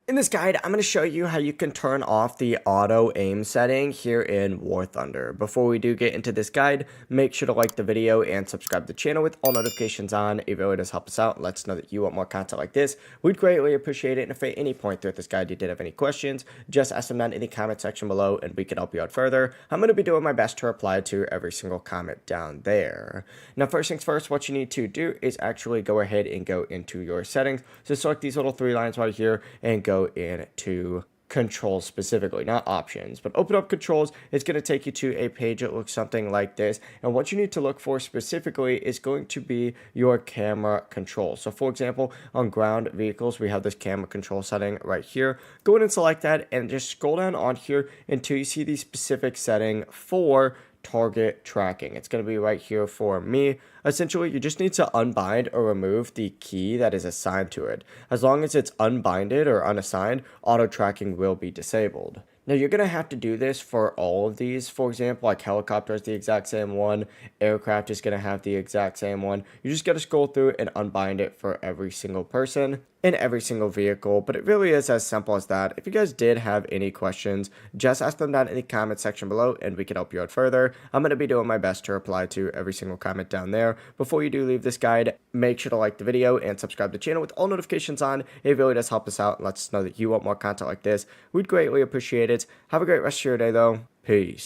In this guide, I'm going to show you how you can turn off the auto aim setting here in War Thunder. Before we do get into this guide, make sure to like the video and subscribe to the channel with all notifications on. It really does help us out and lets us know that you want more content like this. We'd greatly appreciate it. And if at any point throughout this guide you did have any questions, just ask them down in the comment section below and we can help you out further. I'm going to be doing my best to reply to every single comment down there. Now, first things first, what you need to do is actually go ahead and go into your settings. So select these little three lines right here and go into controls specifically, not options, but open up controls. It's going to take you to a page that looks something like this, and what you need to look for specifically is going to be your camera control. So for example, on ground vehicles we have this camera control setting right here. Go ahead and select that and just scroll down on here until you see the specific setting for target tracking. It's going to be right here for me. Essentially, you just need to unbind or remove the key that is assigned to it. As long as it's unbinded or unassigned, auto tracking will be disabled. Now, you're going to have to do this for all of these. For example, like helicopter is the exact same one. Aircraft is going to have the exact same one. You just got to scroll through and unbind it for every single person in every single vehicle, but it really is as simple as that. If you guys did have any questions, just ask them down in the comment section below and we can help you out further. I'm going to be doing my best to reply to every single comment down there. Before you do leave this guide, make sure to like the video and subscribe to the channel with all notifications on. It really does help us out and lets us know that you want more content like this. We'd greatly appreciate it. Have a great rest of your day though. Peace.